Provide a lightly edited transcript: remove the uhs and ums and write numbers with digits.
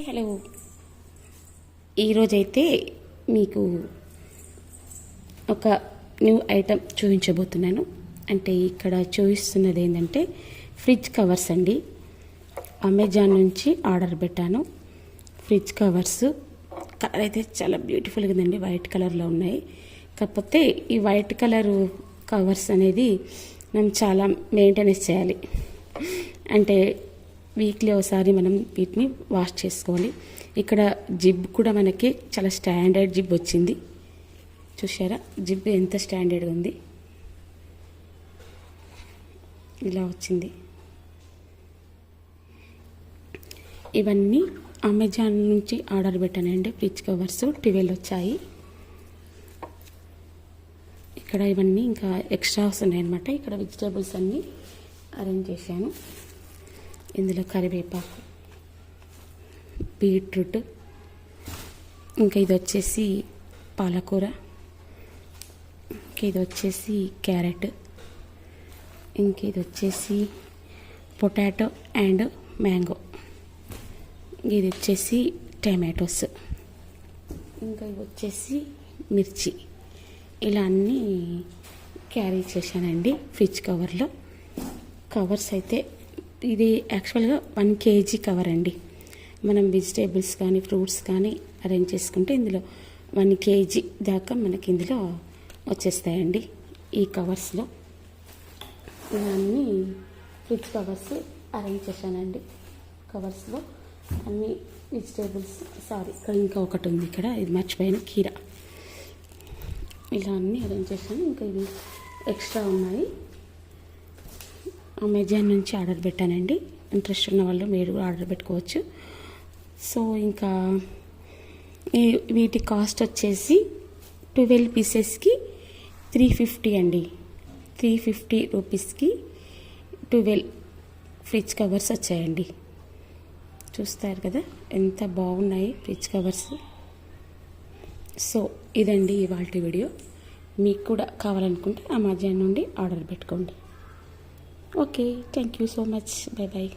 Hi hello. ఈరోజైతే మీకు ఒక న్యూ ఐటెం చూపించబోతున్నాను. అంటే ఇక్కడ చూపిస్తున్నది ఏంటంటే ఫ్రిడ్జ్ కవర్స్ అండి. అమెజాన్ నుంచి ఆర్డర్ పెట్టాను. ఫ్రిడ్జ్ కవర్స్ కలర్ అయితే చాలా బ్యూటిఫుల్గా ఉందండి, వైట్ కలర్లో ఉన్నాయి. కాకపోతే ఈ వైట్ కలర్ కవర్స్ అనేది మనం చాలా మెయింటెనెన్స్ చేయాలి. అంటే వీక్లీ ఒకసారి మనం వీటిని వాష్ చేసుకోవాలి. ఇక్కడ జిబ్ కూడా మనకి చాలా స్టాండర్డ్ జిబ్ వచ్చింది. చూసారా జిబ్ ఎంత స్టాండర్డ్గా ఉంది, ఇలా వచ్చింది. ఇవన్నీ అమెజాన్ నుంచి ఆర్డర్ పెట్టానండి. ఫ్రిడ్జ్ కవర్స్ 12 వచ్చాయి. ఇక్కడ ఇవన్నీ ఇంకా ఎక్స్ట్రా వస్తున్నాయి అనమాట. ఇక్కడ వెజిటేబుల్స్ అన్నీ అరేంజ్ చేశాను. ఇందులో కరివేపాకు, బీట్రూట్, ఇంకా ఇది వచ్చేసి పాలకూర, ఇంకా ఇది వచ్చేసి క్యారెట్, ఇంకా ఇది వచ్చేసి పొటాటో అండ్ మ్యాంగో, ఇది వచ్చేసి టమాటోస్, ఇంకా ఇది వచ్చేసి మిర్చి. ఇలా అన్నీ క్యారీ చేశానండి ఫ్రిడ్జ్ కవర్లో. కవర్స్ అయితే ఇది యాక్చువల్గా 1 kg కవర్ అండి. మనం వెజిటేబుల్స్ కానీ ఫ్రూట్స్ కానీ అరేంజ్ చేసుకుంటే ఇందులో 1 kg దాకా మనకి ఇందులో వచ్చేస్తాయండి ఈ కవర్స్లో. ఇవన్నీ ఫ్రిడ్జ్ కవర్స్ అరేంజ్ చేశానండి. కవర్స్లో అన్ని వెజిటేబుల్స్, ఇక్కడ ఇంకా ఒకటి ఉంది, ఇక్కడ ఇది మర్చిపోయిన కీర. ఇలా అన్నీ అరేంజ్ చేశాను. ఇంకా ఇవి ఎక్స్ట్రా ఉన్నాయి. అమెజాన్ నుంచి ఆర్డర్ పెట్టానండి. ఇంట్రెస్ట్ ఉన్న వాళ్ళు మీరు కూడా ఆర్డర్ పెట్టుకోవచ్చు. సో ఇంకా వీటి కాస్ట్ వచ్చేసి 12 పీసెస్కి 350 అండి. 350 రూపీస్కి 12 ఫ్రిడ్జ్ కవర్స్ వచ్చాయండి. చూస్తారు కదా ఎంత బాగున్నాయి ఫ్రిడ్జ్ కవర్స్. సో ఇదండి ఇవాల్టి వీడియో. మీకు కూడా కావాలనుకుంటే అమెజాన్ నుండి ఆర్డర్ పెట్టుకోండి. Okay, thank you so much. Bye bye.